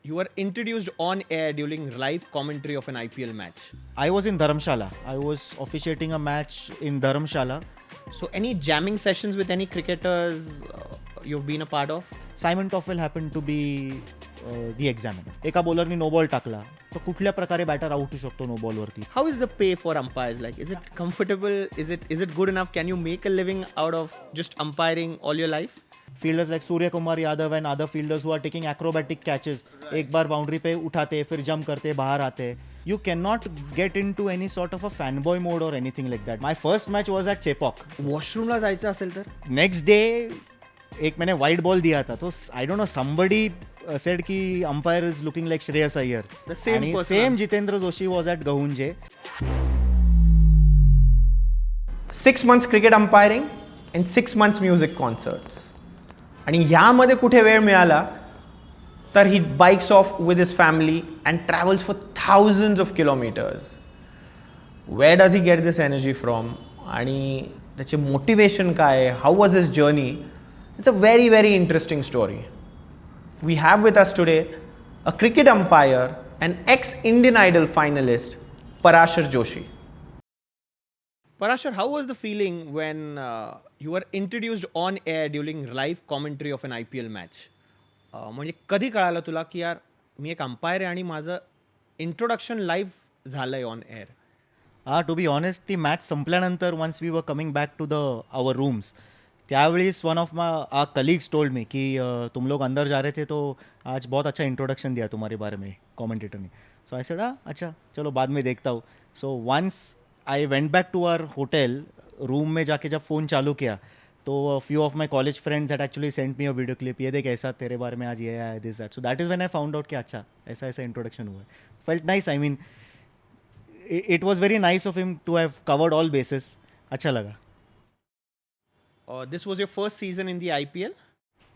You were introduced on air during live commentary of an IPL match. I was in Dharamshala. I was officiating a match in Dharamshala. So, any jamming sessions with any cricketers you've been a part of? Simon Toffel happened to be the examiner. एका बॉलरनी no ball टाकला तर कुठल्या प्रकारे batter out होऊ शकतो no बॉलवरती. How is the pay for umpires? Like, is it comfortable? Is it good enough? Can you make a living out of just umpiring all your life? Fielders like Surya Kumar Yadav and other fielders who are taking acrobatic catches. एक बार boundary पे उठाते फिर jump करते बाहर आते. You cannot get into any sort of a fanboy mode or anything like that. My first match was at Chepauk. वॉशरूमला जायचं असेल तर Next day एक मैंने वाइट बॉल दिया था तो I don't know somebody said कि umpire is looking like Shreas Iyer. The same आणि person. same Jitendra Joshi was at Gahunje. 6 months cricket umpiring and 6 months music concerts. आणि यामध्ये कुठे वेळ मिळाला तर he bikes off with his family and travels for thousands of kilometers. Where does he get this energy from आणि त्याचे motivation काय, how was his journey? It's a very very interesting story. We have with us today a cricket umpire and ex Indian Idol finalist Parashar Joshi. Parashar, how was the feeling when you were introduced on air during live commentary of an IPL match? म्हणजे कधी कळालं तुला की यार मी एक umpire आहे आणि माझं इंट्रोडक्शन लाईव्ह झालंय on air? To be honest ती मॅच संपल्यानंतर once we were coming back to our rooms त्यावेळेस one of my colleagues told me कि तुम लोग अंदर जा रहे थे तो आज बहुत अच्छा इंट्रोडक्शन दिया तुम्हारे बारे में कमेंटेटर ने. सो आई सेड अच्छा चलो बाद में देखता हूँ. So once I went back to our hotel room में जाके जब फ़ोन चालू किया तो few of my college friends had actually sent me a video clip. ये देख ऐसा तेरे बारे में आज ये आया this that. So that is when I found out कि अच्छा ऐसा ऐसा इंट्रोडक्शन हुआ. Felt nice. I mean it was very nice of him to have covered all basis. अच्छा लगा. This was your first season in the IPL?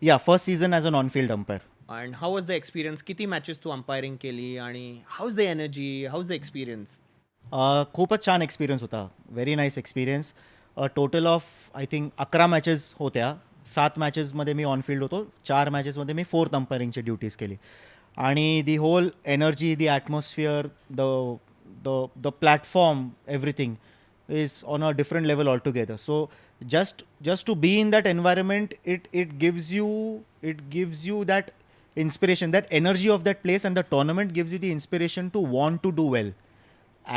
या first season as an on-field umpire. And how was the experience? किती matches तू umpiring केली आणि हाऊ is the energy, how is the experience? खूपच छान experience होता. Very nice experience. Total of I think 11 matches होत्या. 7 मॅचेसमध्ये मी on-field होतो. 4 मॅचेसमध्ये मी फोर्थ अंपायरिंगची ड्युटीज केली. आणि the whole energy, the atmosphere, the platform, everything is on a different level altogether. So just to be in that environment, it gives you that inspiration, that energy of that place, and the tournament gives you the inspiration to want to do well.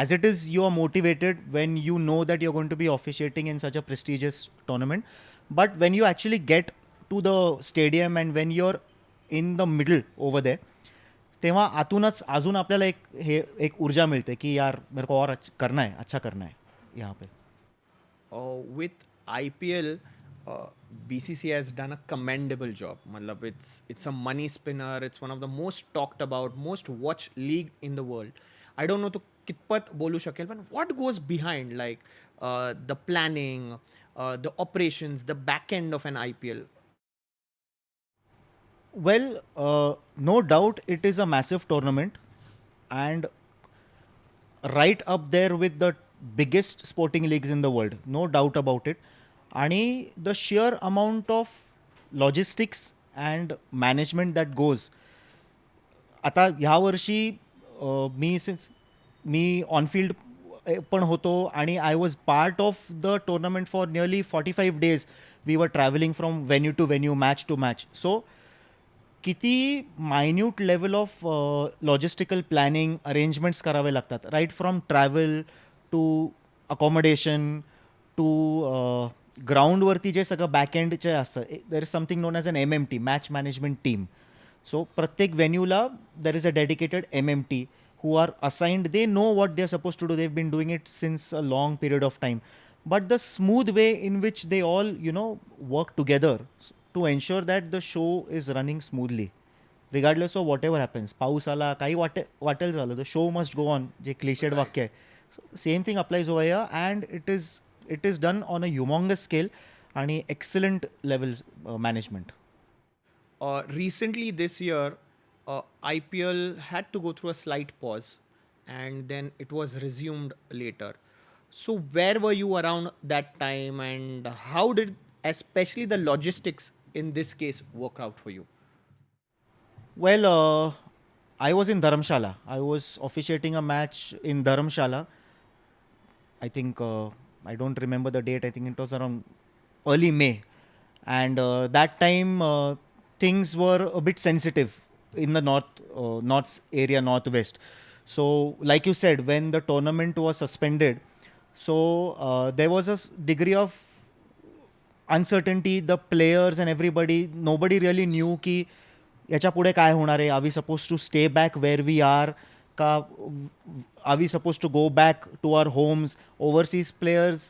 As it is, you are motivated when you know that you're going to be officiating in such a prestigious tournament. But when you actually get to the stadium and when you're in the middle over there, तेव्हा आतूनच अजून आपल्याला एक ऊर्जा मिळते की यार मेरे को और करना है, अच्छा करना है यहाँ पे. With IPL, BCCI has done a commendable job. मतलब it's a money spinner. It's one of the most talked about, most watched league in the world. I don't know तो कितपत बोलू शकेल, पण what goes behind like the planning, the operations, the back end of an IPL? Well, no doubt it is a massive tournament and right up there with the biggest sporting leagues in the world, no doubt about it. आणि the sheer amount of logistics and management that goes. आता ह्या वर्षी मी on-field पण होतो आणि I was part of the tournament for nearly 45 days. We were travelling from venue to venue, match to match. So किती minute level of logistical planning arrangements करावे लागतात, right from travel to accommodation to ग्राउंडवरती जे सगळं बॅकएंडचे असतं. There is something known as an MMT, match management team. So प्रत्येक व्हेन्यूला there is a dedicated MMT who are assigned. They know what they're supposed to do. They've been doing it since a long period of time. But the smooth way in which they all, work together to ensure that the show is running smoothly, regardless of whatever happens. पाऊस आला, काही वाटेल झालं, the show must go on. J cliched वाक्य आहे. So same thing applies over here, and it is done on a humongous scale आणि excellent level management. Recently this year, IPL had to go through a slight pause and then it was resumed later. So where were you around that time and how did especially the logistics in this case work out for you? Well, I was in Dharamshala. I was officiating a match in Dharamshala. I think I don't remember the date. I think it was around early May, and that time things were a bit sensitive in the north area, northwest. So, like you said, when the tournament was suspended, so there was a degree of uncertainty. The players and everybody, nobody really knew की याच्या पुढे काय होणार आहे. Are we supposed to stay back where we are? का are we supposed to go back to our homes? Overseas players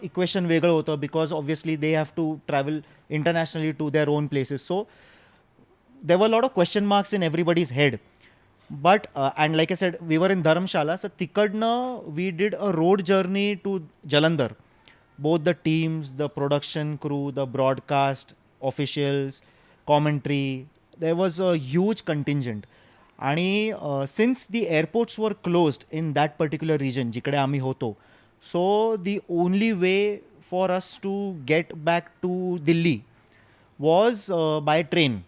equation वेगळं होतं because obviously they have to travel internationally to their own places. So there were a lot of question marks in everybody's head. But and like I said, we were in Dharamshala. So tikadna we did a road journey to Jalandhar. Both the teams, the production crew, the broadcast officials, commentary. There was a huge contingent. आणि since the airports were closed in that particular region, जिकडे आम्ही होतो, so the only way for us to get back to Delhi was by train.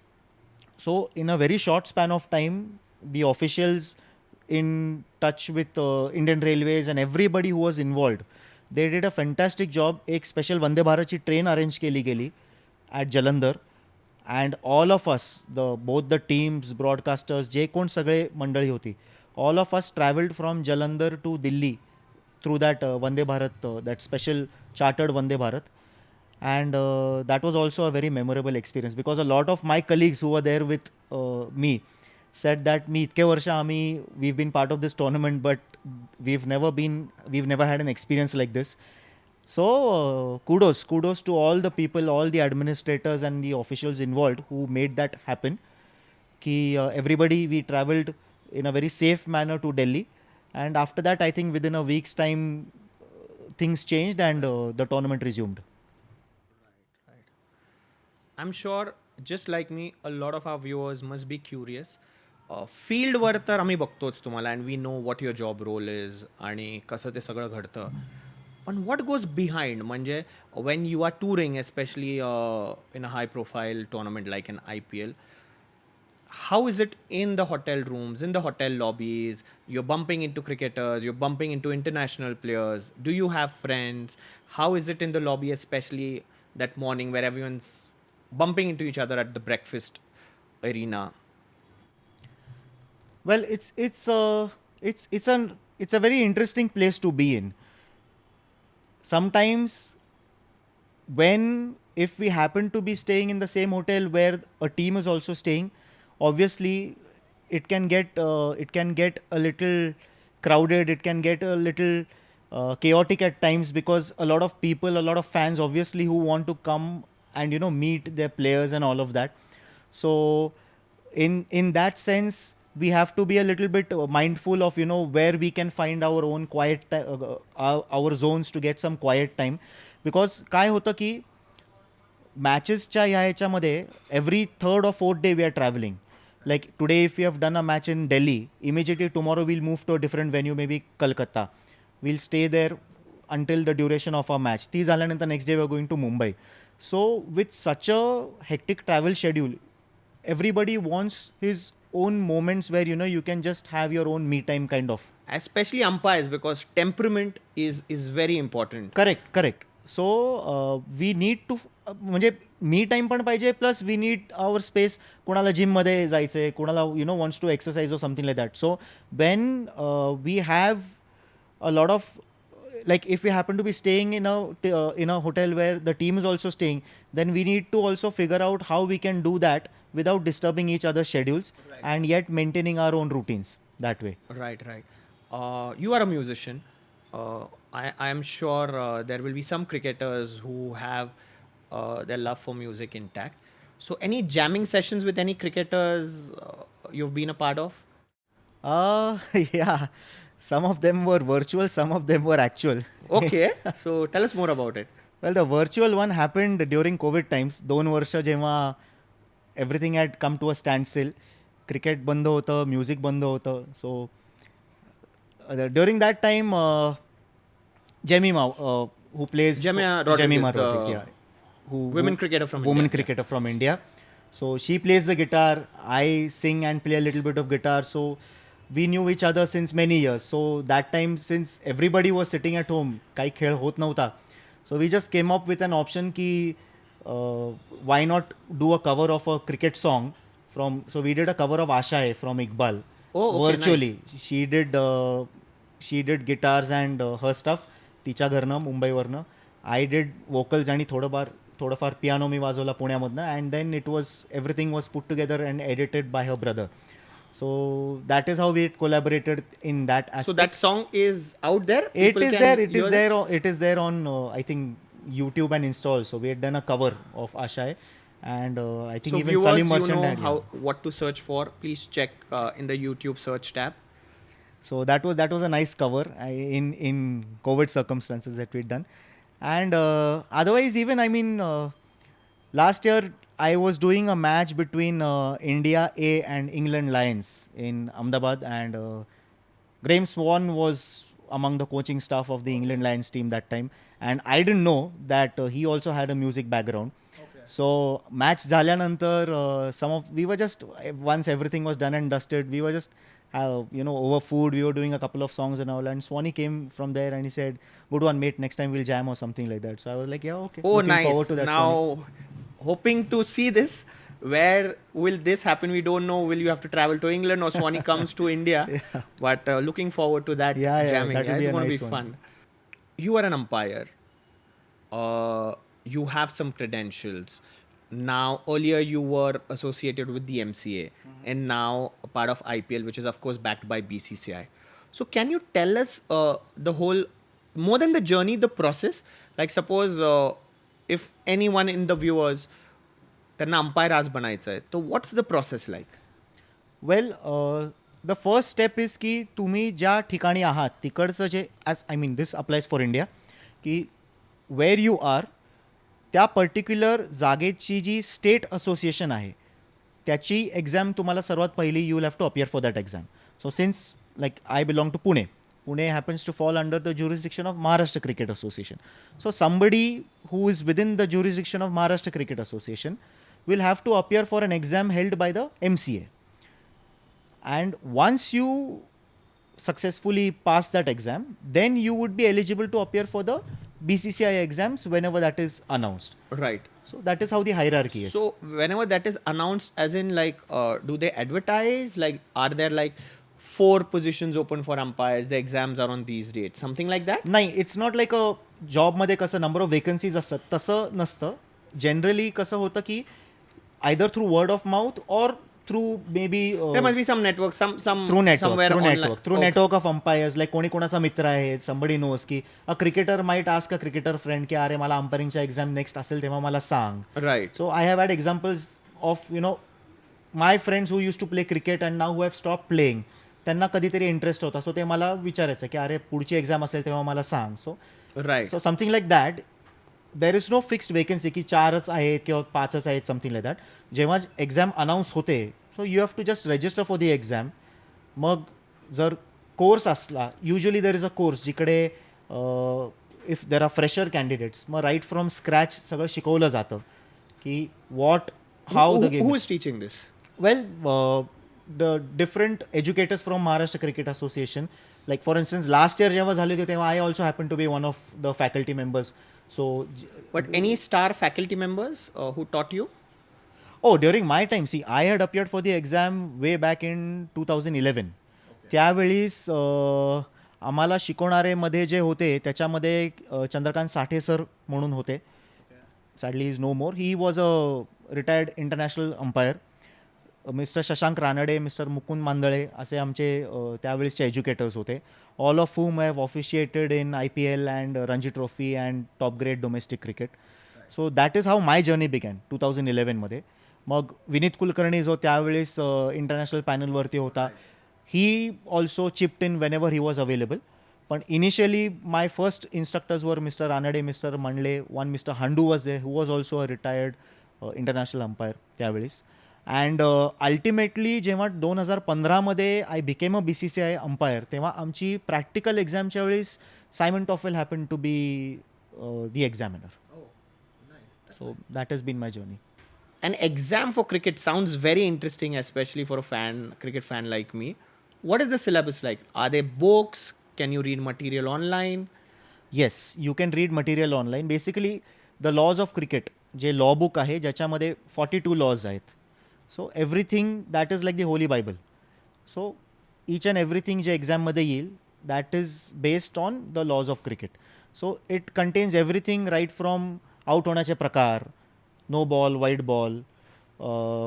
So in a very short span of time, the officials in touch with Indian Railways and everybody who was involved, they did a fantastic job. एक special Vande Bharatची train arrange केली गेली at Jalandhar. And all of us, both the teams, broadcasters, जे कोण सगळे मंडळी होती, all of us traveled from Jalandhar to Delhi through that Vande Bharat, that special chartered Vande Bharat. And that was also a very memorable experience because a lot of my colleagues who were there with me said that मी इतके वर्ष आम्ही we've been part of this tournament but we've never had an experience like this. So kudos to all the people, all the administrators and the officials involved who made that happen. Ki everybody, we traveled in a very safe manner to Delhi, and after that I think within a week's time things changed and the tournament resumed. Right. I'm sure just like me, a lot of our viewers must be curious. फील्डवर तर आम्ही बघतोच तुम्हाला and we know what your job role is आणि कसं ते सगळं घडतं. पण व्हॉट गोज बिहाइंड म्हणजे when you are touring especially in a high profile tournament like in IPL, how is it in the hotel rooms, in the hotel lobbies? You're bumping into cricketers, you're bumping into international players. Do you have friends? How is it in the lobby, especially that morning where everyone's bumping into each other at the breakfast arena? Well, it's a very interesting place to be in. Sometimes if we happen to be staying in the same hotel where a team is also staying, obviously it can get a little crowded, it can get a little chaotic at times because a lot of people, a lot of fans obviously who want to come and meet their players and all of that. So in that sense we have to be a little bit mindful of where we can find our own quiet our zones to get some quiet time, because काय होतं की मॅचेसच्या ह्याच्यामध्ये every third or fourth day we are traveling. Like today if we have done a match in Delhi, immediately tomorrow we'll move to a different venue, maybe Kolkata. We'll stay there until the duration of our match. ती झाल्यानंतर next day we're going to Mumbai. So with such a hectic travel schedule, everybody wants his own moments where you can just have your own me time kind of. Especially umpires, because temperament is very important. Correct. So we need to म्हणजे मी time पण पाहिजे, plus we need our space. कोणाला जिममध्ये जायचं आहे, कोणाला wants to exercise और something like that. So when we have a lot of, like if we happen to be staying in a hotel where the team is also staying, then we need to also figure out how we can do that without disturbing each other's schedules, right, and yet maintaining our own routines that way. Right. You are a musician. I am sure there will be some cricketers who have their love for music intact. So any jamming sessions with any cricketers you've been a part of? Yeah. Some of them were virtual, some of them were actual. Okay, so tell us more about it. Well, the virtual one happened during COVID times. 2 वर्ष जेव्हा everything had come to a standstill. Cricket बंद होतं, music बंद होतं. So during that time, Jemima, who plays Jemima Rodriguez, yeah, women cricketer from India. So she plays the guitar, I sing and play a little bit of guitar. So we knew each other since many years. So that time, since everybody was sitting at home, काही खेळ होत नव्हता. So we just came up with an option ki why not do a cover of a cricket song from. So we did a cover of Asha Hai from Iqbal. Oh, okay, Virtually. She did guitars and her stuff तिच्या घरनं मुंबईवरनं. I did vocals आणि थोडंफार piano मी वाजवला पुण्यामधनं, and then everything was put together and edited by her brother. So that is how we collaborated in that aspect. So that song is out there? It People is can there. hear it? It is there on I think YouTube and install. So we had done a cover of Asha Hai, and I think So even viewers, Salim Merchant had. how what to search for. Please check in the YouTube search tab. So that was a nice cover in COVID circumstances that we'd done, and otherwise even last year I was doing a match between India A and England Lions in Ahmedabad, and Graham Swan was among the coaching staff of the England Lions team that time, and I didn't know that he also had a music background. So match झाल्यानंतर we were just, once everything was done and dusted, we were just over food, we were doing a couple of songs and all, and Swanee came from there and he said, "Good one, mate, next time we'll jam," or something like that. So I was like, yeah, okay. Oh, Looking nice. forward to that, Swanee. Now, hoping to see this. Where will this happen? We don't know. Will you have to travel to England or Swanee comes to India? Yeah. But looking forward to that jamming. that will be it's a going to nice be one. fun. You are an umpire. You have some credentials. Now, earlier you were associated with the MCA, and now a part of IPL, which is of course backed by BCCI. So, can you tell us the whole, more than the journey, the process? Like, suppose if anyone in the viewers, त्यांना umpire आज बनायचं आहे, तो what's the process like? Well, the first step is की तुम्ही ज्या ठिकाणी आहात तिकडचं जे, as I mean this applies for India, की where you are, त्या पर्टिक्युलर जागेची जी स्टेट असोसिएशन आहे त्याची एक्झाम तुम्हाला सर्वात पहिली you will have to appear for that exam. So since like I belong to Pune happens to fall under the jurisdiction of Maharashtra cricket association. So somebody who is within the jurisdiction of Maharashtra Cricket Association will have to appear for an exam held by the MCA. And once you successfully pass that exam, then you would be eligible to appear for the BCCI exams whenever that is announced. Right. So that is how the hierarchy is. So, whenever that is announced, as in like, do they advertise? Like, are there like 4 positions open for umpires? The exams are on these dates, something like that? नाही, it's not like a जॉबमध्ये कसं number of vacancies असतात तसं नसतं. Generally कसं होतं की either through word of mouth or through maybe There must be some network, some through somewhere online. Network of umpires. Like कोणी कोणाचा मित्र आहे, somebody knows की a cricketer might ask a cricketer friend की अरे मला अंपायरिंगच्या exam next असेल तेव्हा मला सांग. Right. So I have had examples of my friends who used to play cricket and now who have stopped playing. त्यांना कधीतरी इंटरेस्ट होता, सो ते मला विचारायचं की अरे पुढची एक्झाम असेल तेव्हा मला सांग. Right. So something like that. There is no fixed vacancy की 4च आहेत किंवा 5च आहेत, समथिंग लाईक दॅट. जेव्हा एक्झाम अनाऊन्स होते, so you have to just register for the exam. मग जर कोर्स असला, usually there is a course जिकडे if there are fresher candidates, मग राईट फ्रॉम स्क्रॅच सगळं शिकवलं जातं की what how the game. Who is teaching this? Well, the different educators from Maharashtra Cricket Association, like for instance last year जेव्हा झाले होते तेव्हा I also happened to be one of the faculty members. So But any star faculty members who taught you? during my time, see, I had appeared for the exam way back in 2011. त्यावेळीस आम्हाला शिकवणारे मध्ये जे होते त्याच्यामध्ये Chandrakant Sathe sir म्हणून होते. Sadly is no more. He was a retired international umpire. Mister Shashank Ranade, mister Mukund Mandale असे आमचे त्यावेळेसचे एज्युकेटर्स होते. All of whom have officiated in IPL and Ranji Trophy and top grade domestic cricket. So that is how my journey began 2011 मध्ये. मग विनीत कुलकर्णी जो त्यावेळेस international पॅनलवरती होता, he also chipped in whenever he was available. पण initially my first instructors were mister Ranade, mister Mandale, one mister Handoo was they who was also a retired international umpire त्यावेळेस. And ultimately जेव्हा 2015मध्ये I became a BCCI umpire, तेव्हा आमची practical एक्झामच्या वेळेस Simon Taufel happen to be the examiner. So that has been my journey. an exam for cricket sounds very interesting, especially for a cricket fan like me. What is the syllabus like? Are there books? Can you read material online? Yes you can read material online. Basically the laws of cricket जे law book आहे ज्याच्यामध्ये 42 laws आहेत. So everything that is like the holy Bible. So each and everything जे एक्झाममध्ये येईल that is based on the laws of cricket. So it contains everything right from out होण्याचे प्रकार, no ball, white ball,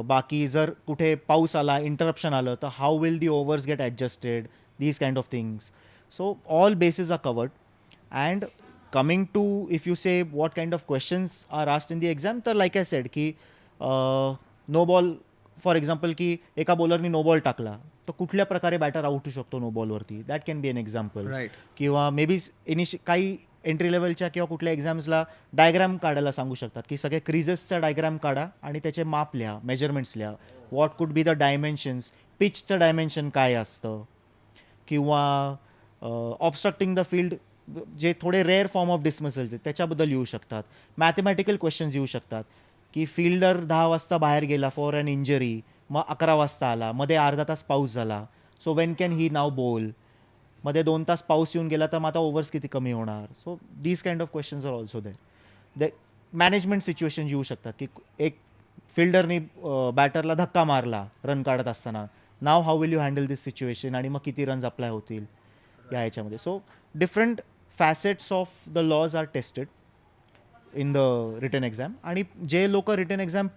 बाकी जर कुठे पाऊस आला, इंटरप्शन आलं तर how will the overs get adjusted, these kind of things. So all basis are covered. And coming to, if you say what kind of questions are asked in the exam, तर like I said की no ball for example की एका बॉलरनी no ball टाकला तर कुठल्या प्रकारे batter out होऊ शकतो नो बॉलवरती, that can be an example. Right. किंवा मे बी काही एंट्री लेवलच्या किंवा कुठल्या एक्झाम्सला डायग्राम काढायला सांगू शकतात की सगळे क्रिजेसचा डायग्राम काढा आणि त्याचे माप लिहा, मेजरमेंट्स लिहा, what could be the dimensions, पिचचं डायमेन्शन काय असतं, किंवा ऑबस्ट्रक्टिंग द फील्ड जे थोडे रेअर फॉर्म ऑफ डिसमिसल्स आहेत त्याच्याबद्दल येऊ शकतात. मॅथमॅटिकल क्वेश्चन्स येऊ शकतात की फिल्डर 10 वाजता बाहेर गेला फॉर अन इंजरी, मग 11 वाजता आला, मध्ये अर्धा तास पाऊस झाला, सो वेन कॅन ही नाव बोल, मध्ये 2 तास पाऊस येऊन गेला तर मग आता ओव्हर्स किती कमी होणार. So these kind of questions are also there. The management situation येऊ शकतात की एक फिल्डरनी बॅटरला धक्का मारला रन काढत असताना, नाव how will you handle this situation आणि मग किती रन्स अप्लाय होतील या ह्याच्यामध्ये. So different facets of the laws are tested in the written exam. आणि जे लोक रिटन एक्झाम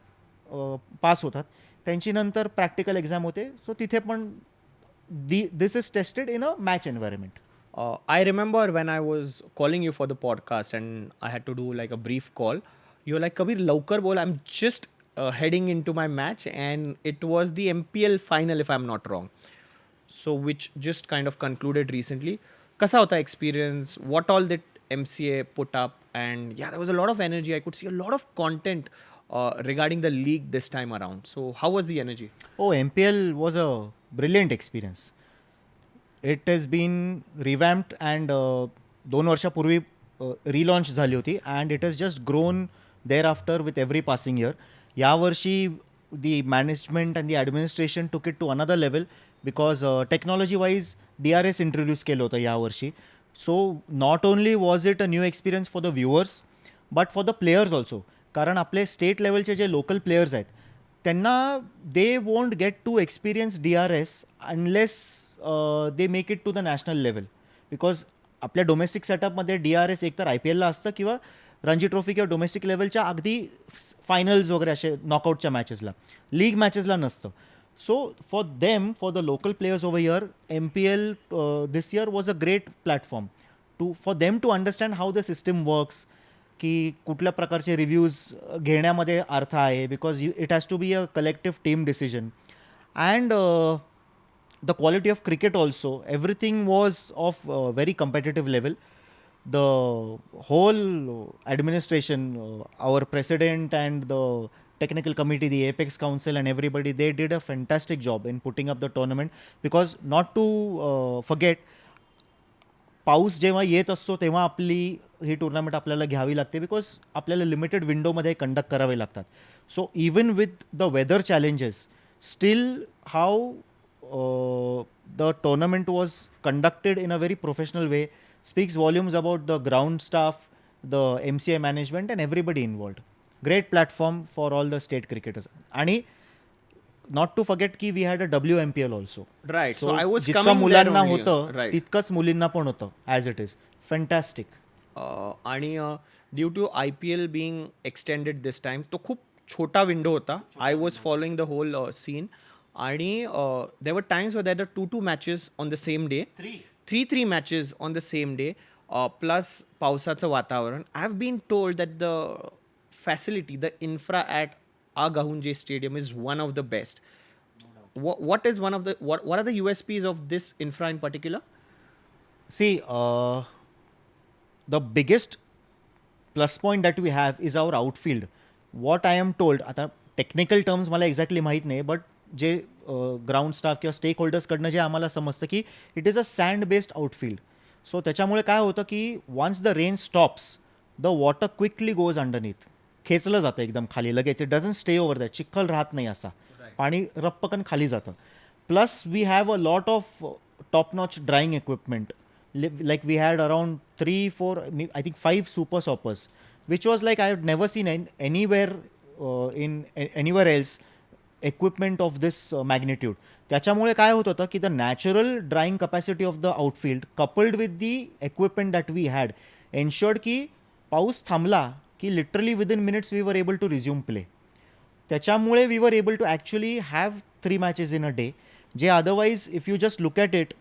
पास होतात त्यांची नंतर प्रॅक्टिकल एक्झाम होते. सो तिथे पण this is tested in a match environment. I remember when I was calling you for the podcast and I had to do like a brief call. You were like, Kabir, laukar bol. I'm just heading into my match, and it was the MPL final, if I'm not wrong. So which just kind of concluded recently. Kasa hota experience? What all did MCA put up? And yeah, there was a lot of energy. I could see a lot of content regarding the league this time around. So how was the energy? Oh, MPL was a brilliant experience. It has been revamped and 2 वर्षापूर्वी relaunch झाली होती and it has just grown thereafter with every passing year. यावर्षी the management and the administration took it to another level because technology wise DRS introduce केलं होतं यावर्षी. So not only was it a new experience for the viewers but for the players also. कारण आपले state लेवलचे जे local players आहेत त्यांना they won't get to experience DRS unless they make it to the national level. Because आपल्या domestic सेटअपमध्ये DRS एकतर IPLला असतं किंवा रणजी ट्रॉफी किंवा डोमेस्टिक लेवलच्या अगदी फायनल्स वगैरे असे नॉकआउटच्या मॅचेसला, लीग मॅचेसला नसतं. So for them, for the local players over here, MPL this year was a great platform for them to understand how the system works, की कुठल्या प्रकारचे रिव्ह्यूज घेण्यामध्ये अर्थ आहे, because it has to be a collective team decision. And the quality of cricket also, everything was of very competitive level. The whole administration, our president and the technical committee, the Apex Council and everybody, they did a fantastic job in putting up the tournament. Because not to forget, पाऊस जेव्हा येत असतो तेव्हा आपली ही tournament आपल्याला घ्यावी लागते because आपल्याला लिमिटेड विंडोमध्ये कंडक्ट करावे लागतात. So even with the weather challenges, still how the tournament was conducted in a very professional way speaks volumes about the ground staff, the MCA management and everybody involved. Great platform for all the state cricketers. आणि not to forget की we had a WMPL also. Right. So I was जितकं coming मुलांना there only. होतं Right. तितकंच मुलींना पण होतं as it is. Fantastic. आणि due to IPL being extended this time, तो खूप छोटा विंडो होता. I was following the whole scene. आणि there were times where there were 2 matches on the same day. 3 matches on the same day, plus पावसाचं वातावरण. I have been told that the facility, the infra at Agahunje Stadium is one of the best. What is one of the what are the USPs of this infra in particular? See, the biggest plus point that we have is our outfield. What I am told, आता technical terms मला exactly माहीत नाही, but जे ground staff किंवा stake होल्डर्सकडनं जे आम्हाला समजतं की it is a sand based outfield. So त्याच्यामुळे काय होतं की once the rain stops the water quickly goes underneath. खेचलं जातं एकदम खाली लगेच. It doesn't stay over that. चिखल राहत नाही असा, पाणी रप्पकन खाली जातं. Plus we have a lot of top notch drying equipment. Like we had around 3-4, I think 5 super soppers, which was like I had never seen anywhere anywhere else equipment of this magnitude. त्याच्यामुळे काय होत होतं की the natural drying capacity of the outfield coupled with the equipment that we had ensured की पाऊस थांबला की literally within minutes we were able to resume play. त्याच्यामुळे we were able to actually have 3 matches in a day, जे otherwise if you just look at it,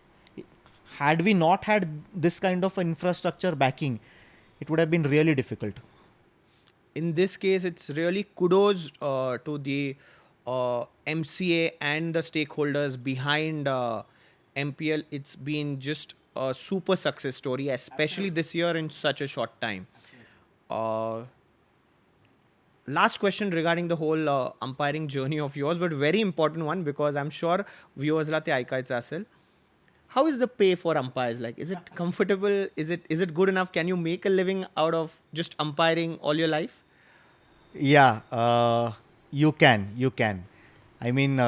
had we not had this kind of infrastructure backing, it would have been really difficult. In this case, it's really kudos to the MCA and the stakeholders behind MPL. It's been just a super success story, especially this year in such a short time. Last question regarding the whole umpiring journey of yours, but very important one because I'm sure viewers la te aikaयचं असेल. How is the pay for umpires? Like, is it comfortable? Is it good enough? Can you make a living out of just umpiring all your life? Yeah, you can. I mean,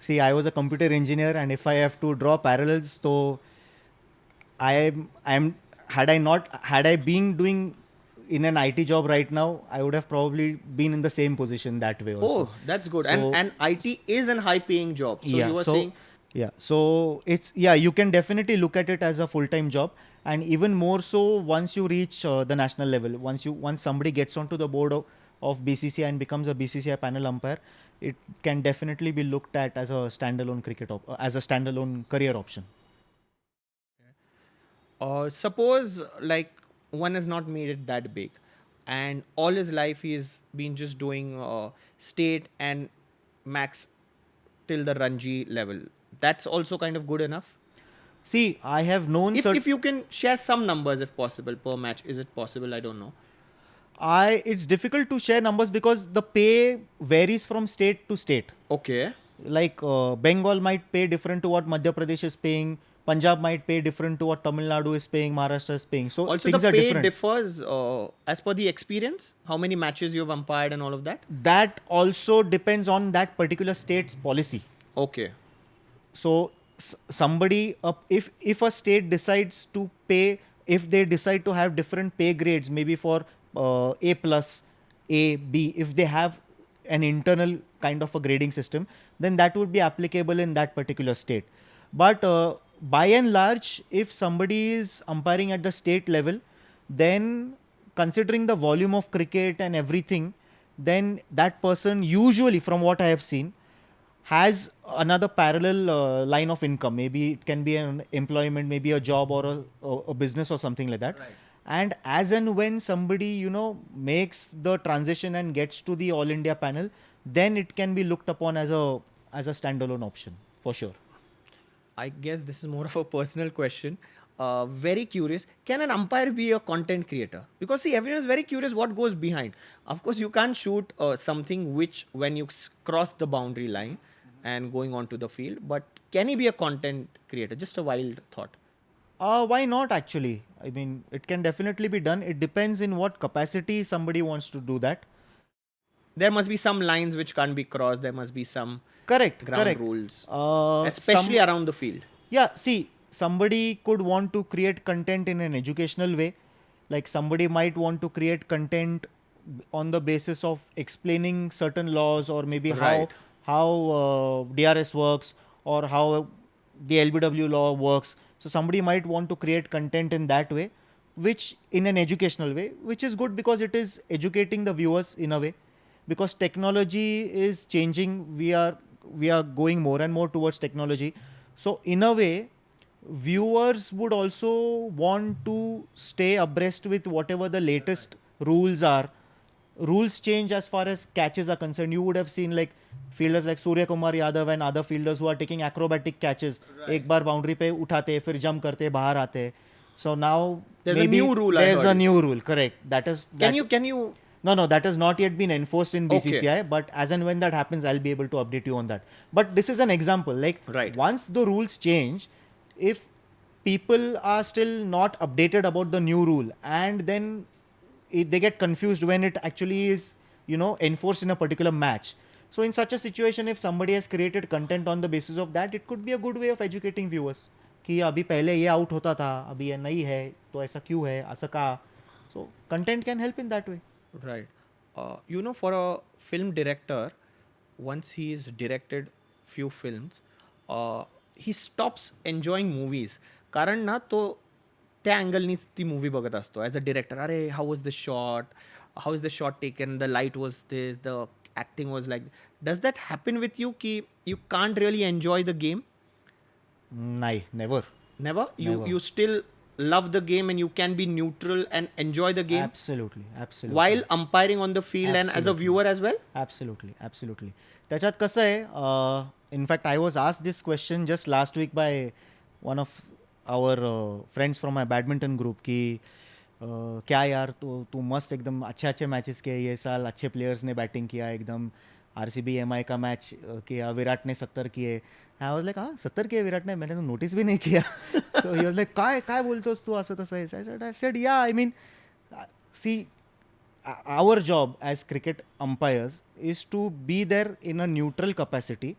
see, I was a computer engineer, and if I have to draw parallels, so had I been doing in an IT job right now, I would have probably been in the same position that way also. Oh, that's good. So, and IT is a high paying job. So you were saying. Yeah, so you can definitely look at it as a full-time job, and even more so once you reach the national level. Once somebody gets onto the board of BCCI and becomes a BCCI panel umpire, it can definitely be looked at as a standalone as a standalone career option. Suppose like one has not made it that big, and all his life he's been just doing state and max till the Ranji level. That's also kind of good enough. See, I have known if you can share some numbers if possible per match. Is it possible? I don't know. It's difficult to share numbers because the pay varies from state to state. Okay. Like Bengal might pay different to what Madhya Pradesh is paying. Punjab might pay different to what Tamil Nadu is paying, Maharashtra is paying. So also things the are pay different. differs as per the experience. How many matches you've umpired and all of that? That also depends on that particular state's policy. Okay. So somebody, if a state decides to pay, if they decide to have different pay grades, maybe for A plus, A, B, if they have an internal kind of a grading system, then that would be applicable in that particular state. But by and large, if somebody is umpiring at the state level, then considering the volume of cricket and everything, then that person usually, from what I have seen, has another parallel line of income. Maybe it can be an employment, maybe a job or a business or something like that. Right. And as and when somebody, makes the transition and gets to the All India panel, then it can be looked upon as a standalone option for sure. I guess this is more of a personal question. Very curious. Can an umpire be a content creator? Because see, everyone is very curious what goes behind. Of course, you can't shoot something which when you cross the boundary line and going onto the field. But can he be a content creator? Just a wild thought. Why not actually? I mean, it can definitely be done. It depends in what capacity somebody wants to do that. There must be some lines which can't be crossed. There must be some ground rules. Especially around the field. Yeah, see, somebody could want to create content in an educational way. Like somebody might want to create content on the basis of explaining certain laws, or maybe Right. how DRS works, or how the LBW law works. So somebody might want to create content in that way, which in an educational way, which is good because it is educating the viewers in a way. Because technology is changing, we are going more and more towards technology. So in a way, viewers would also want to stay abreast with whatever the latest rules are. Rules change as far as catches are concerned. You would have seen like fielders like Surya Kumar Yadav and other fielders who are taking acrobatic catches. एक बार boundary पे उठाते, फिर jump करते, बाहर आते. So now there's a new rule. There's a new rule, correct? That is. Can you? No, that has not yet been enforced in BCCI. Okay. But as and when that happens, I'll be able to update you on that. But this is an example. Like Right. once the rules change, if people are still not updated about the new rule, and then they get confused when it actually is, enforced in a particular match. So in such a situation, if somebody has created content on the basis of that, it could be a good way of educating viewers कि अभी पहले ये out होता था, अभी ये नहीं है, तो ऐसा क्यों है, ऐसा का. So content can help in that way. Right. For a film director, once he's directed few films, he stops enjoying movies. कारण ना तो त्या अँगलनीच ती मूवी बघत असतो ॲज अ डिरेक्टर. अरे how was the shot, how is the shot taken, the light was this, the acting was like. Does that happen with you की you can't really enjoy the game? नाही, never. Never? You still love the game and you can be neutral and enjoy the game? Absolutely. While umpiring on the field and as a viewer as well? Absolutely. त्याच्यात कसं आहे, in fact I was asked this question just last week by one of our friends from my badminton group कि क्या यार तू मस्त एकदम अच्छे मैचेस किए ये साल, अच्छे प्लेयर्स ने बैटिंग किया, एकदम RCB MI का मैच किया, विराट ने 70 किए. आई वॉज लाइक, हाँ 70 किए विराट ने, मैंने तो नोटिस भी नहीं किया. सो ही वॉज लाइक, काय बोलतोस तू असं तसं. I said, yeah, I mean, see, our job as cricket umpires is to be there in a neutral capacity.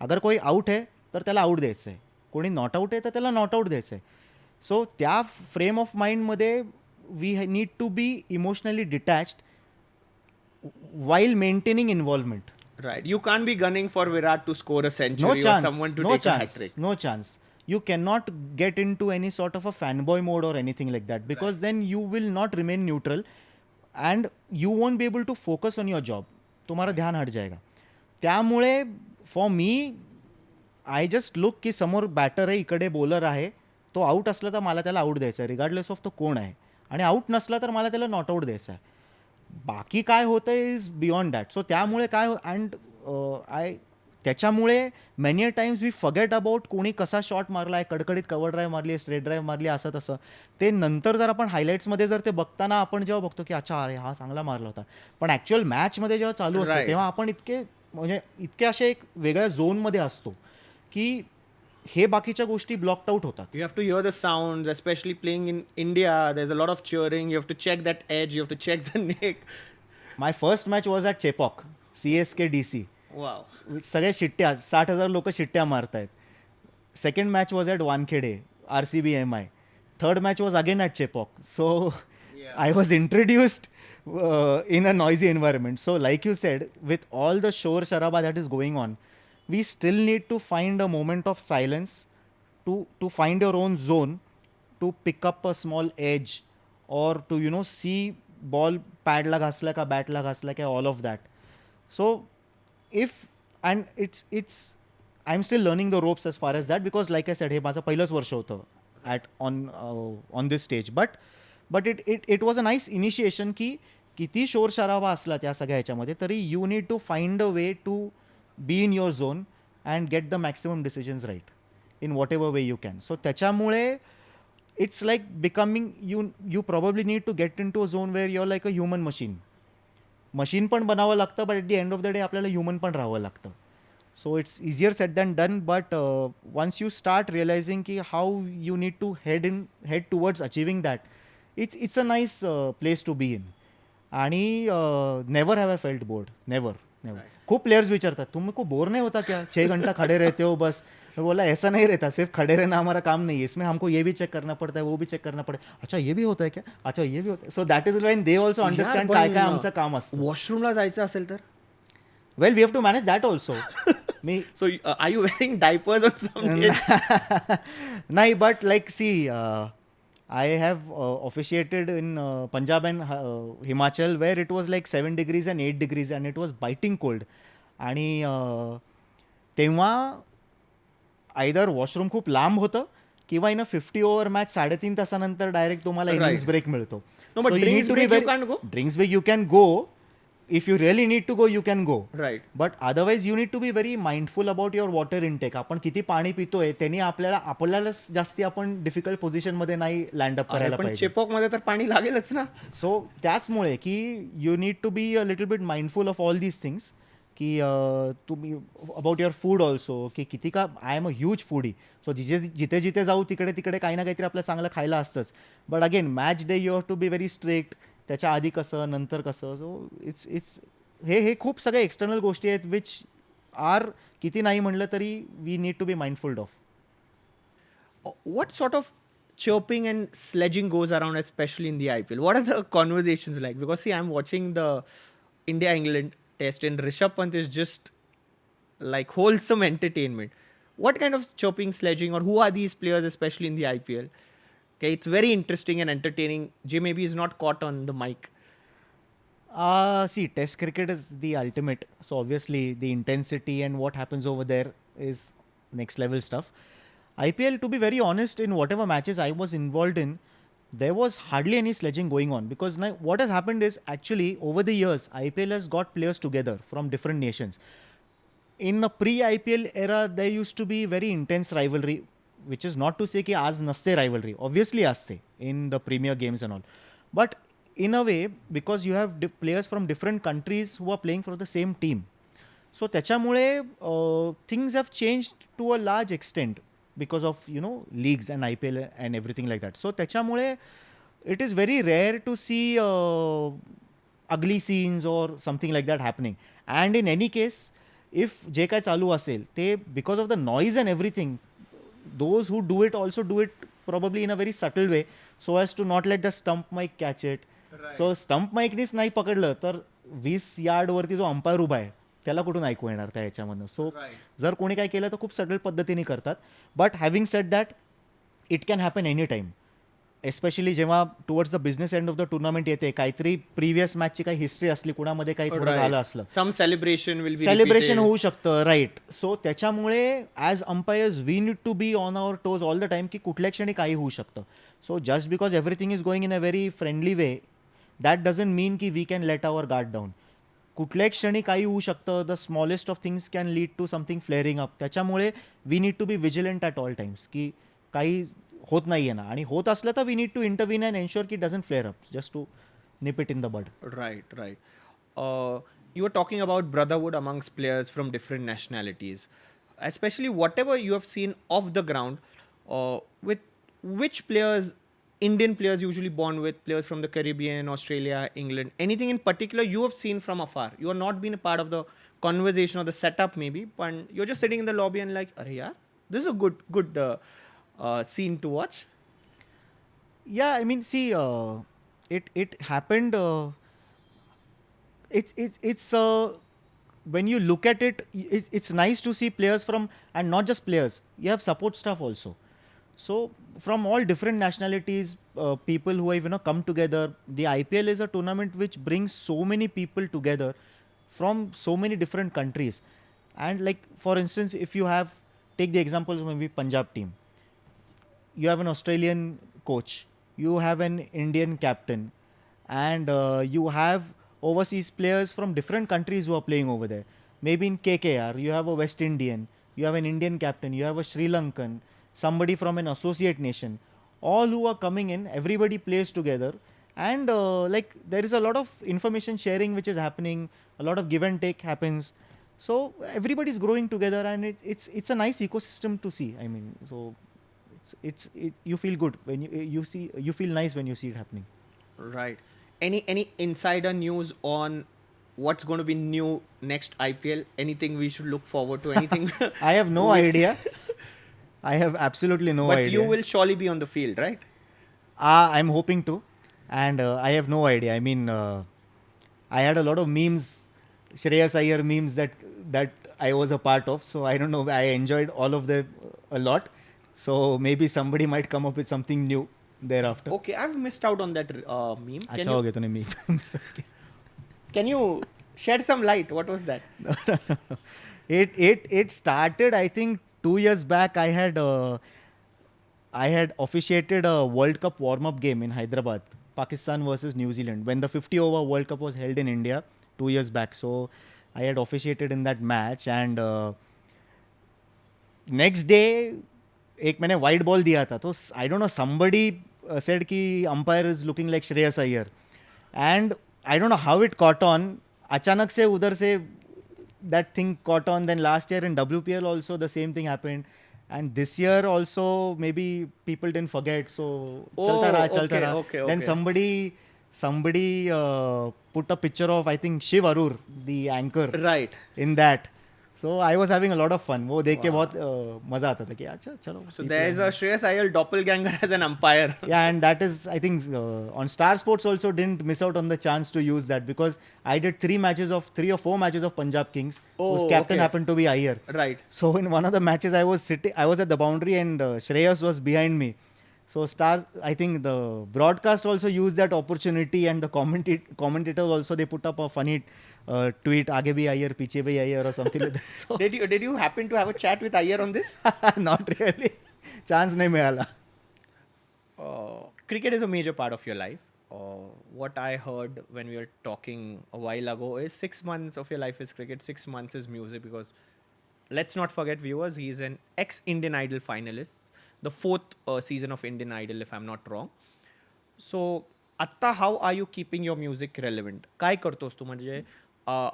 अगर कोई आउट आहे तर त्याला आउट द्यायचं आहे, कोणी नॉट आउट आहे तर त्याला नॉट आउट द्यायचं आहे. सो त्या फ्रेम ऑफ माइंडमध्ये we need to be emotionally detached while maintaining involvement. Right. You can't be gunning for Virat to score a century or someone to take a hat trick. No chance. You cannot get into any sort of a fanboy mode or anything like that, because then you will not remain neutral and you won't be able to focus on your job. तुम्हारा ध्यान हट जाएगा. त्यामुळे for me I just look की समोर batter आहे, इकडे bowler आहे, तो आउट असला तर मला त्याला आउट द्यायचा आहे रिगार्डलेस ऑफ तो कोण आहे, आणि आउट नसला तर मला त्याला नॉट आउट द्यायचा आहे. बाकी काय होतं इज बियॉन्ड दॅट. सो त्यामुळे काय अँड त्याच्यामुळे many times we forget about कोणी कसा शॉट मारला आहे, कडकडीत कव्हर ड्राईव्ह मारली, स्ट्रेट ड्राईव्ह मारली, असं तसं. ते नंतर जर आपण हायलाईट्समध्ये जर ते बघताना आपण जेव्हा बघतो की अच्छा अरे हा चांगला मारला होता, पण ॲक्च्युअल मॅचमध्ये जेव्हा चालू असतं तेव्हा आपण इतके असे एक वेगळ्या झोनमध्ये असतो की हे बाकीच्या गोष्टी ब्लॉक्ड आउट होतात. You have to hear the sounds, especially playing in India. There's a lot of cheering. You have to check that edge. You have to check the neck. My first match was at Chepauk, CSK DC. Wow. सगळे शिट्ट्या, 60,000 लोक शिट्ट्या मारतायत. Second match was at Wankhede, RCB MI. Third match was again at Chepauk. So I was introduced in a noisy environment. So like you said, with all the shore sharaba that is going on, we still need to find a moment of silence to find your own zone, to pick up a small edge, or to see ball pad la ghasla ka, bat la ghasla ka, all of that. So if, and it's I'm still learning the ropes as far as that, because like I said, हे माझं पहिलंच वर्ष होतं at on this stage, but it was a nice initiation की किती शोर शराबा असला त्या सगळ्या ह्याच्यामध्ये तरी you need to find a way to be in your zone and get the maximum decisions right in whatever way you can. So त्याच्यामुळे it's like becoming you probably need to get into a zone where your like a human machine पण बनावं लागतं, but at the end of the day आपल्याला human पण राहावं लागतं. So it's easier said than done, but once you start realising की how you need to head towards achieving that, it's a nice place to be in. आणि never have I felt bored, never. खूप players विचारतात तुमको bore नहीं होता क्या, 6 घंटा खड़े रहते हो बस. मैं बोला ऐसा नहीं रहता, सिर्फ खड़े रहना हमारा काम नहीं है, इसमें हमको ये भी चेक करना पड़ता है, वो भी चेक करना पड़ता है. अच्छा ये भी होता है क्या, अच्छा ये भी होता है. So that is when they also understand काय काय आमचं काम असतं. वॉशरूमला जायचं असेल तर well we have to manage that also. मी so are you wearing diapers on some? नाही, but like see, I have officiated in Punjab and Himachal where it was like 7 degrees and 8 degrees and it was biting cold. आणि तेव्हा either washroom खूप लांब होतं किंवा इन अ 50 over match 3.5 तासानंतर direct तुम्हाला innings break मिळतो. Drinks break you can go. If you really need to go, you can go. Right. But otherwise, you need to be very mindful about your water intake. आपण किती पाणी पितोय त्यांनी आपल्याला जास्ती आपण डिफिकल्ट पोझिशन मध्ये नाही लँड अप करायला पाहिजे. चेपॉक मध्ये तर पाणी लागेलच ना. सो त्याचमुळे की you need to be a little bit mindful of all these things. की तुम्ही अबाउट युअर फूड ऑल्सो, की किती का I am a huge foodie. So जिथे जाऊ तिकडे काही ना काहीतरी आपल्याला चांगलं खायला असतंच. But again match day you have to be very strict त्याच्या आधी कसं, नंतर कसं. सो इट्स हे खूप सगळे एक्सटर्नल गोष्टी आहेत विच आर किती नाही म्हणलं तरी we need to be mindful of. What sort of chirping and sledging goes around, especially in the IPL? What are the conversations like? Because see, I'm watching the India-England test, and Rishabh Pant is just like wholesome entertainment. What kind of chirping, sledging, or who are these players, especially in the IPL? Okay, it's very interesting and entertaining. Jay maybe is not caught on the mic. See, Test cricket is the ultimate. So obviously, the intensity and what happens over there is next level stuff. IPL, to be very honest, in whatever matches I was involved in, there was hardly any sledging going on because now what has happened is actually over the years, IPL has got players together from different nations. In the pre-IPL era, there used to be very intense rivalry, which is not to say कि आज नसते rivalry. Obviously असते in the premier games and all. But in a way, because you have players from different countries who are playing for the same team. So त्याच्यामुळे things have changed to a large extent because of leagues and IPL and everything like that. So त्याच्यामुळे it is very rare to see ugly scenes or something like that happening. And in any case, if जे काय चालू असेल ते because of the noise and everything, those who do it also do it probably in a very subtle way so as to not let the stump mic catch it. Right. So stump mic नाही पकडलं तर 20 yard वरती जो umpire उभा आहे त्याला कुठून ऐकू येणार त्या ह्याच्यामधनं. सो जर कोणी काय केलं तर खूप सटल पद्धतीने करतात. But having said that it can happen any time, especially जेव्हा towards the business end of the tournament येते, काहीतरी प्रिव्हियस मॅचची काही हिस्ट्री असली, कुणामध्ये काही थोडं झालं असलं, सम सेलिब्रेशन होऊ शकतं. राईट. सो त्याच्यामुळे as umpires we need to be on our toes all the time की कुठल्या क्षणी काही होऊ शकतं. So just because everything is going in a very friendly way that doesn't mean की we can let our guard down. कुठल्याही क्षणी काही होऊ शकतं. The smallest of things can lead to something flaring up. त्याच्यामुळे we need to be vigilant at all times की काही होत नाही आहे ना, आणि होत असलं तर we need to intervene and ensure की doesn't flare up just to nip it in the bud. Right, right. You were talking about brotherhood amongst players from different nationalities, especially whatever you have seen off the ground. With which players, Indian players usually born with, players from the Caribbean, Australia, England, anything in particular you have seen from afar? You have not been a part of the conversation or the setup maybe, but you're just sitting in the lobby and like, "Arey yaar, this is a good scene to watch." Yeah, I mean, see, it happened. It's when you look at it, it's nice to see players from, and not just players. You have support staff also. So from all different nationalities, people who have come together. The IPL is a tournament which brings so many people together from so many different countries. And like for instance, if you have, take the examples of maybe Punjab team. You have an Australian coach, you have an Indian captain, and you have overseas players from different countries who are playing over there. Maybe in KKR, you have a West Indian, you have an Indian captain, you have a Sri Lankan, somebody from an associate nation, all who are coming in, everybody plays together, and like there is a lot of information sharing which is happening, a lot of give and take happens. So everybody is growing together, and it's a nice ecosystem to see. I mean, so you feel good when you feel nice when you see it happening. Right. Any insider news on what's going to be new next IPL? Anything we should look forward to? Anything? I have no idea. I have absolutely no idea. But you will surely be on the field, right? I'm hoping to, and I have no idea. I mean, I had a lot of memes, Shreas memes that I was a part of. So I don't know. I enjoyed all of them a lot. So maybe somebody might come up with something new thereafter. Okay, I've missed out on that meme. अच्छा हो गया तूने meme. Can you shed some light? What was that? It started, I think, 2 years back. I had officiated a World Cup warm-up game in Hyderabad, Pakistan versus New Zealand, when the 50-over World Cup was held in India 2 years back. So I had officiated in that match, and next day एक मैंने white ball दिया था. तो I don't know, somebody said कि umpire is looking like Shreas Iyer, and I don't know how it caught on. अचानक से उधर से that thing caught on. Then last year in WPL also the same thing happened, and this year also maybe people didn't forget, so chalta raha. Okay. Then somebody somebody put a picture of, I think, Shiv Arur, the anchor, Right. in that. So I was having a lot of fun. वो देख के बहुत मजा आता था कि अच्छा चलो. So there is a Shreyas Iyer doppelganger as an umpire. Yeah, and that is, I think, on Star Sports also didn't miss out on the chance to use that, because I did 3 or 4 matches of Punjab Kings, whose Oh, captain okay. happened to be Iyer. Right. So in one of the matches, I was at the boundary, and Shreas was behind me. So I think the broadcast also used that opportunity, and the commentators also, they put up a funny tweet, "Aage bhi Iyer, piche bhi Iyer," or something like that. So Did you happen to have a chat with Iyer on this? not really. Chance nahi मिळाला. Cricket is a major part of your life. What I heard when we were talking a while ago is 6 months of your life is cricket, 6 months is music, because let's not forget, viewers, he is an ex-Indian Idol finalist, the 4th season of Indian Idol, if I'm not wrong. So, atta, how are you keeping your music relevant? काय करतोस तू म्हणजे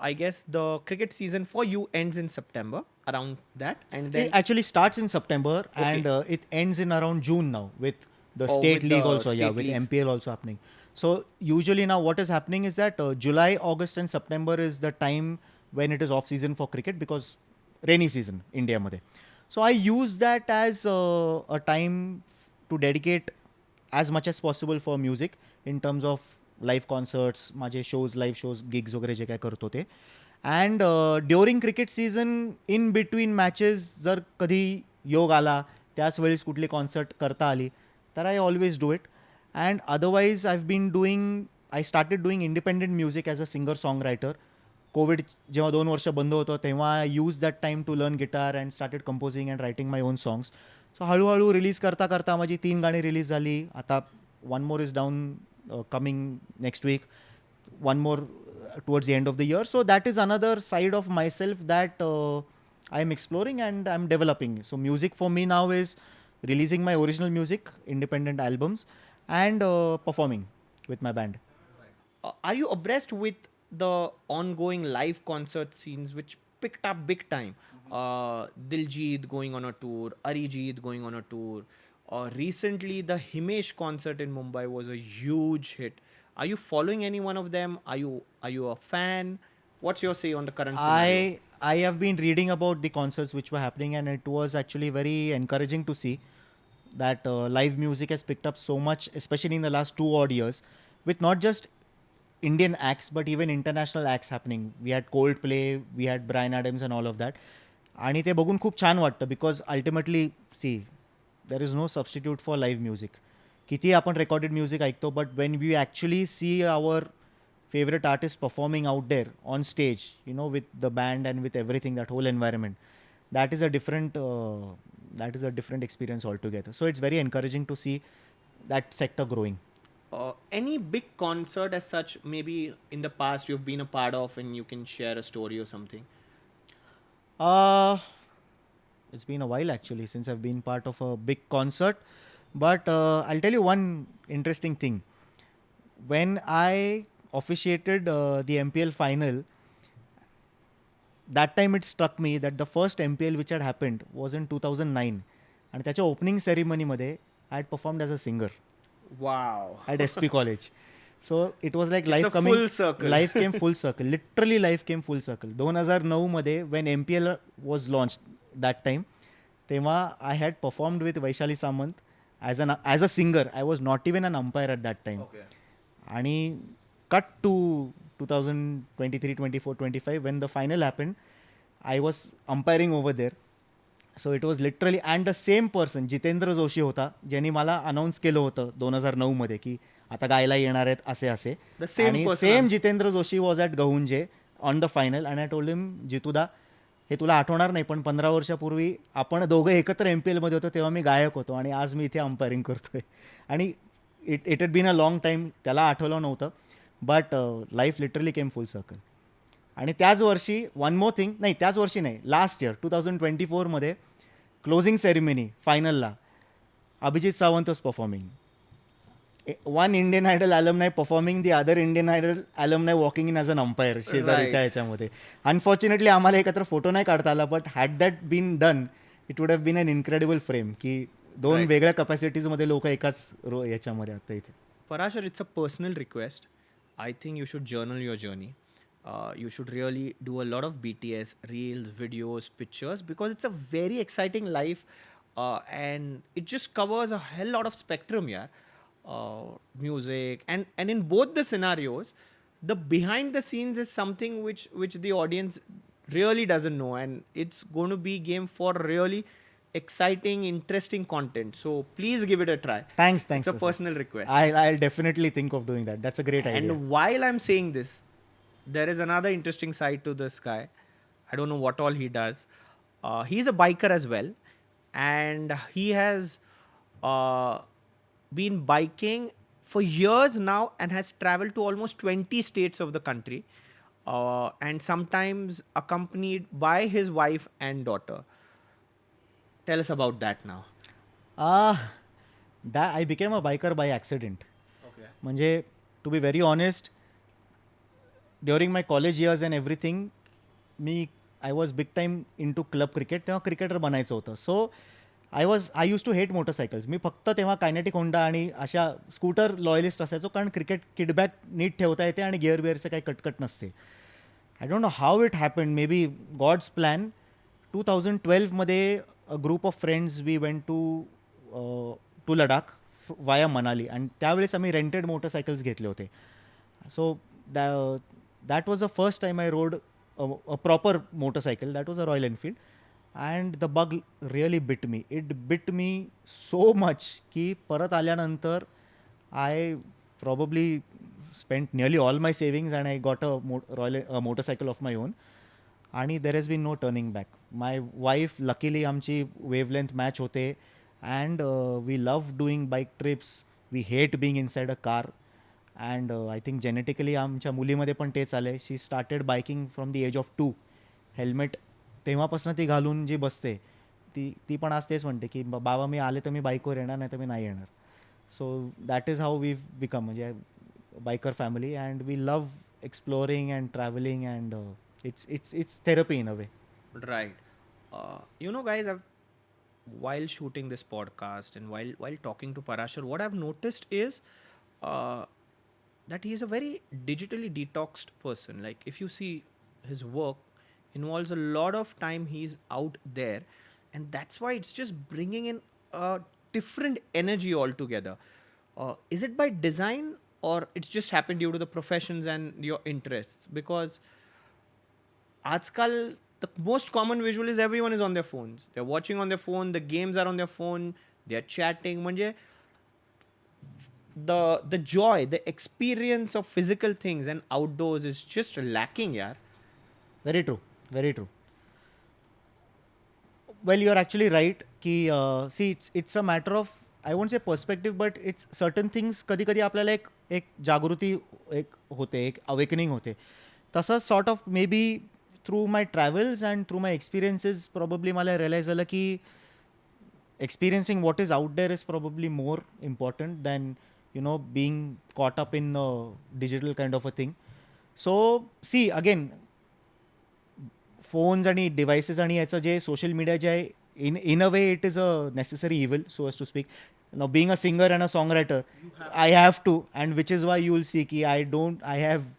I guess the cricket season for you ends in September, around that, and then It actually starts in September, and it ends in around June now, with the state with league the also, state with leagues. MPL also happening. So usually now what is happening is that July, August and September is the time when it is off season for cricket, because rainy season India मध्ये. So I use that as a time to dedicate as much as possible for music, in terms of live concerts, माझे shows, live shows, gigs वगैरे जे काय करतो ते. And during cricket season, in between matches, जर कधी योग आला, त्याच वेळेस कुठली कॉन्सर्ट करता आली, तर I always do it. And otherwise, I started doing independent music as a singer-songwriter. Covid जेव्हा 2 वर्ष बंद होतं, तेव्हा I used that time to learn guitar and started composing and writing my own songs. So हळूहळू release करता करता माझी 3 गाणी रिलीज झाली. आता one more is down, coming next week. One more towards the end of the year. So that is another side of myself that I am exploring and I'm developing. So music for me now is releasing my original music, independent albums, and performing with my band. Are you abreast with the ongoing live concert scenes which picked up big time? Diljit going on a tour, Arijit going on a tour. Recently, the Himesh concert in Mumbai was a huge hit. Are you following any one of them? Are you a fan? What's your say on the current scenario? I have been reading about the concerts which were happening, and it was actually very encouraging to see that live music has picked up so much, especially in the last 2 odd years, with not just Indian acts but even international acts happening. We had Coldplay, we had Bryan Adams and all of that. आणि ते बघून खूप छान वाटतं, because ultimately, see, there is no substitute for live music. किती आपण recorded music ऐकतो, but when we actually see our favorite artist performing out there on stage, with the band and with everything, that whole environment, that is a different experience altogether. So it's very encouraging to see that sector growing. Any big concert as such, maybe in the past you've been a part of, and you can share a story or something? It's been a while actually since I've been part of a big concert, but I'll tell you one interesting thing. When I officiated the MPL final, that time it struck me that the first MPL which had happened was in 2009, and त्याच्या opening ceremony मध्ये I had performed as a singer Wow. at SP College. So it was like life a coming full circle. Life came full circle. Literally life came full circle. 2009 मध्ये when MPL was launched that time, तेव्हा I had performed with Vaishali Samant as a singer. I was not even an umpire at that time. Okay. आणि cut to 2023, 24, 25, when the final happened, I was umpiring over there. So it was literally, and the same person, Jitendra Joshi होता, ज्यांनी मला announce केलं होतं 2009 मध्ये की आता गायला येणार आहेत असे The same आणि person. Same Jitendra Joshi was at Gahunje on the final, and I told him, Jituda, हे तुला आठवणार नाही, पण 15 वर्षापूर्वी आपण दोघं एकत्र MPL मध्ये होतो, तेव्हा मी गायक होतो आणि आज मी इथे अंपायरिंग करतोय. आणि it had been a long time, त्याला आठवलं नव्हतं, but life literally came full circle. आणि त्याच वर्षी वन मोर थिंग, नाही त्याच वर्षी नाही, लास्ट इयर 2024 मध्ये क्लोजिंग सेरेमनी फायनलला Abhijit Sawant was performing. One Indian Idol alumni performing, the other Indian Idol alumni walking in as an umpire शेजारी त्या याच्यामध्ये. अनफॉर्च्युनेटली आम्हाला एकत्र फोटो नाही काढता आला, but had that been done, it would have been an incredible frame, की दोन वेगळ्या कपॅसिटीजमध्ये लोक एकाच याच्यामध्ये आता इथे. Parashar, it's a personal request. I think you should journal your journey. You should really do a lot of BTS reels, videos, pictures, because it's a very exciting life, and it just covers a hell lot of spectrum, yeah. Music, and in both the scenarios, the behind the scenes is something which the audience really doesn't know, and it's going to be game for really exciting, interesting content. So please give it a try. Thanks. It's a Sir. personal request. I'll definitely think of doing that. That's a great idea. And while I'm saying this, there is another interesting side to this guy. I don't know what all he does. He's a biker as well, and he has been biking for years now and has traveled to almost 20 states of the country, and sometimes accompanied by his wife and daughter. Tell us about that now. That I became a biker by accident. Okay. म्हणजे to be very honest, during my college years and everything, I was big time into club cricket. तेव्हा cricketer बनायचं होतं. सो I used to hate motorcycles. मी फक्त तेव्हा kinetic Honda आणि अशा scooter loyalist असायचो, कारण क्रिकेट किडबॅक नीट ठेवता येते आणि गिअर बिअरचं काही कटकट नसते. I don't know how it happen, maybe God's plan. 2012मध्ये a group of friends we went to Ladakh via Manali, आणि त्यावेळेस आम्ही रेंटेड मोटरसायकल्स घेतले होते. सो that was the first time I rode a proper motorcycle. That was a Royal Enfield, and the bug really bit me. It bit me so much की परत आल्यानंतर I probably spent nearly all my savings and I got a motorcycle of my own. आणि there has been no turning back. My wife, luckily आमची wavelength match होते, and we love doing bike trips. We hate being inside a car. And I think genetically आमच्या मुलीमध्ये पण तेच आलं आहे. She started biking from the age of 2. Helmet तेव्हापासून ती घालून जी बसते, ती पण आज तेच म्हणते की बाबा मी आले तर मी बाईकवर येणार, नाही तर मी नाही येणार. So that is how we become, म्हणजे biker family, and we love exploring and travelling, and it's therapy in a way. Right. You know, guys, while shooting this podcast and while talking to Parashar, what I've noticed is that he is a very digitally detoxed person. Like, if you see, his work involves a lot of time he's out there, and that's why it's just bringing in a different energy altogether. Is it by design, or it's just happened due to the professions and your interests? Because Ajkal, the most common visual is everyone is on their phones. They're watching on their phone, the games are on their phone, they're chatting. Manje, the joy, the experience of physical things and outdoors is just lacking, yaar. Very true, very true. Well, you're actually right की see, it's a matter of, I won't say perspective, but it's certain things कधी कधी आपल्याला एक जागृती एक होते, एक awakening होते. तसं sort of may be through my travels and through my experiences probably मला रिअलाइज झालं की experiencing what is out there is probably more important than being caught up in a digital kind of a thing. So see, again, phones आणि devices आणि याचं जे social media जे आहे, in a way it is a necessary evil, so as to speak. Now, being a singer and a songwriter, I have to, and which is why you will see ki I have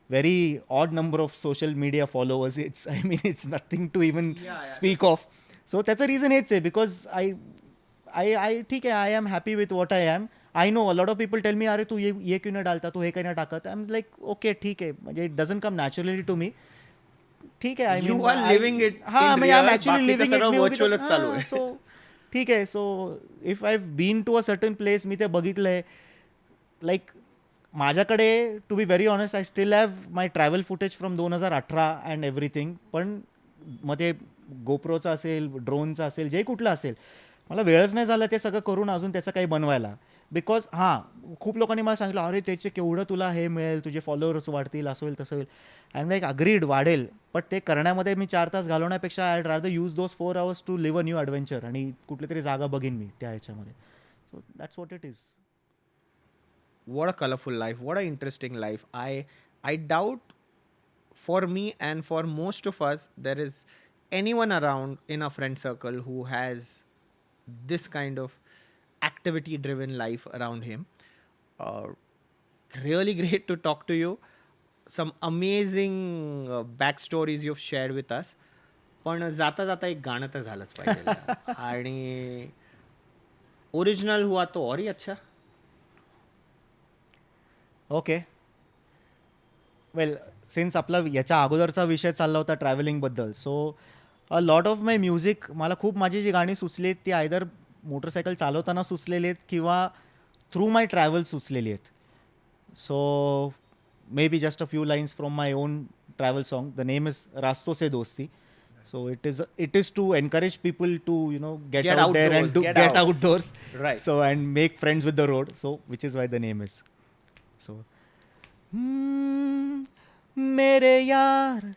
very odd number of social media followers. It's nothing to even speak of. So that's the reason हेच आहे, because I ठीक आहे, I am happy with what I am. I know a lot of people tell me, अरे तू ये क्यों नाही डालता, तू हे काही नाही टाकत. I'm like, okay, ठीक आहे, म्हणजे it doesn't come naturally to me. ठीक आहे, You are living it in म्हणजे real, I'm actually living it. सगळं virtualच चालू आहे. So ठीक आहे. So if I've been to a certain place, मी ते बघितलंय, like माझ्याकडे, to be very honest, I still have my travel footage from 2018 and everything. पण मग ते गोप्रोचं असेल, ड्रोनचं असेल, जे कुठलं असेल, मला वेळच नाही झाला ते सगळं करून अजून त्याचं काही बनवायला. बिकॉज खूप लोकांनी मला सांगितलं, अरे त्याचे केवढं तुला हे मिळेल, तुझे फॉलोअर्स वाढतील, असं होईल तसं होईल. अँड लाईक अग्रीड, वाढेल, बट ते करण्यामध्ये मी 4 तास घालवण्यापेक्षा I rather use those 4 hours to live a new adventure, आणि कुठली तरी जागा बघीन मी त्या ह्याच्यामध्ये. So that's what it is. What a colorful life, what an interesting life. I doubt for me and for most of us there is anyone around in our friend circle who has this kind of activity driven life around him. Really great to talk to you. Some amazing backstories you've shared with us. पण जाता जाता एक गाणं तर झालंच पाहिजे आणि original हुआ तो और ही अच्छा. ओके वेल सिन्स आपला याच्या अगोदरचा विषय चालला होता ट्रॅव्हलिंगबद्दल, so a lot of my music, मला खूप माझी जी गाणी सुचली आहेत ती आयदर मोटरसायकल चालवताना सुचलेली आहेत किंवा थ्रू माय ट्रॅव्हल सुचलेली आहेत. So maybe just a few lines from my own travel song. The name is Raston Se दोस्ती. So it is to encourage people to get out there and get outdoors. Right. So and make friends with the road. So which is why the name is. So मेरे यार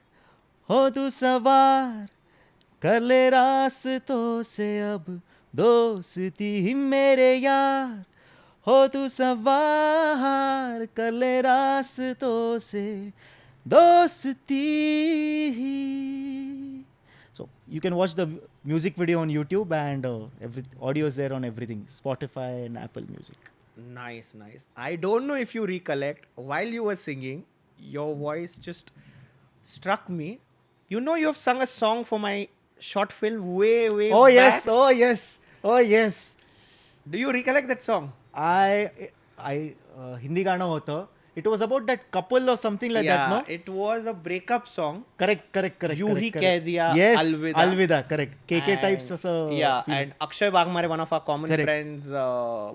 हो तू सवार कर ले रास्तों से अब दोस्ती. मेरे यार हो तू सवार कर ले रास्तों से दोस्ती. So you can watch the music video on YouTube and audio is there on everything, Spotify and Apple Music. Nice. I don't know if you recollect, while you were singing, your voice just struck me. You have sung a song for my short film way back. Oh yes. Do you recollect that song? I Hindi गाणं होतं. It was about that couple or something like that, no? It was a breakup song. Correct. You ही कह दिया yes, अलविदा. Alvida, correct. KK types असं. Yeah, feeling. and Akshay Bagmare, one of our common Correct. friends,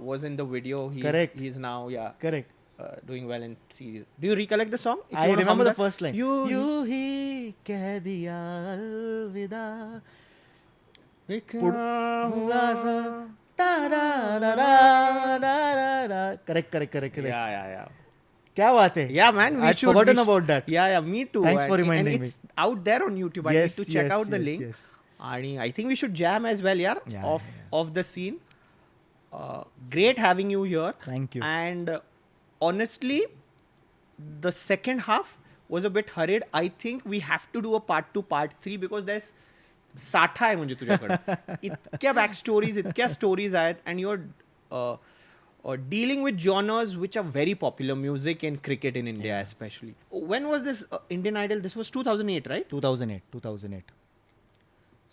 was in the video. Correct. He's now, Correct. doing well in series. Do you recollect the song? If I you wanna remember hum the that? first line. You ही कह दिया अलविदा. हुआ सा ta da da da da. Correct. Yeah. क्या बात है. Yeah, man. I'd forgotten about that. Yeah, me too. Thanks for reminding and me. It's out there on YouTube. I need to check out the link. Yes. And I think we should jam as well, Yeah, of the scene. Great having you here. Thank you. And honestly, the second half was a bit hurried. I think we have to do a part 2, part 3 because there's साठा आहे म्हणजे तुझ्याकडे. इतक्या back stories, इतक्या stories आहेत, and your dealing with genres which are very popular, music and cricket in India especially. When was this Indian Idol? This was 2008, right? 2008.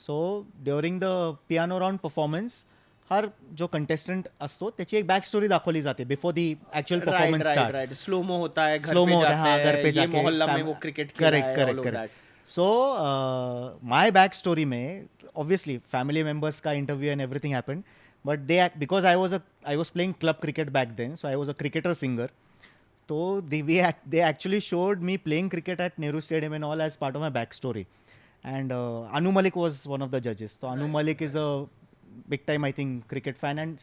So during the piano round performance, हर जो contestant असतो त्याची एक back story दाखवली जाते before the actual performance start. Slow mo होता है, घर पे जाके मोहल्ला में वो क्रिकेट खेला है. Correct. So my back story में ऑब्वियसली फैमिली मेंबर्स का interview and everything happened, but because I was playing club cricket back then, so I was a cricketer singer. तो they actually showed me playing cricket at Nehru Stadium and all as part of my backstory. And Anu Malik was one of the judges. So Anu Malik is a big time, I think, cricket fan, and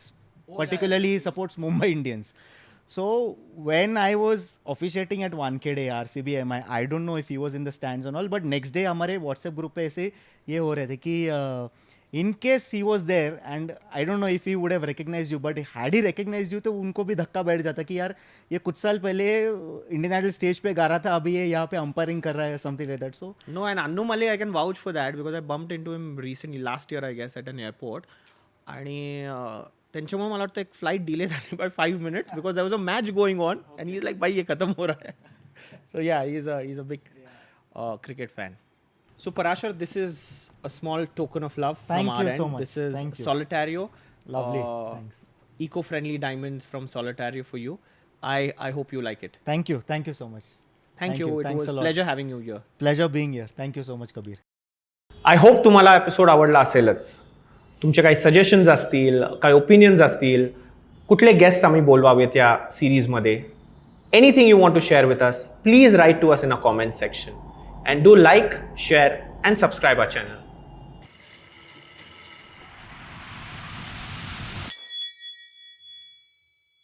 particularly he supports Mumbai Indians. So when I was officiating at Wankhede, RCB, MI, I don't know if he was in the stands and all, but next day हमारे WhatsApp group पे ऐसे ये हो रहे थे कि in case he was there, and I don't know if he would have recognized you, but had he recognized you तो उनको भी धक्का बैठ जाता कि यार ये कुछ साल पहले इंडियन आइडल स्टेज पे गा रहा था, अभी ये यहाँ पे अंपायरिंग कर रहा है, something like that. So no, and Anu Malik, I can vouch for that because I bumped into him recently, last year I guess, at an airport. आणि त्यांच्यामुळे मला वाटतं एक फ्लाईट डिले झाली by 5 minutes because there was a match going on and he is like भाई ये खत्म हो रहा है. So yeah he is a big cricket fan. So Parashar, this is a small token of love Thank from our you end. so much. This is Thank you. Solitario. Lovely. Thanks. Eco-friendly diamonds from Solitario for you. I hope you like it. Thank you so much. Thank you. It Thanks was a lot. pleasure having you here. Pleasure being here. Thank you so much, Kabir. I hope तुम्हाला episode आवडला असेलच. तुमचे काही suggestions असतील, काही opinions असतील, कुठले guest आम्ही बोलवावेत या सिरीजमध्ये, anything you want to share with us, please write to us in a comment section. And do like, share and subscribe our channel.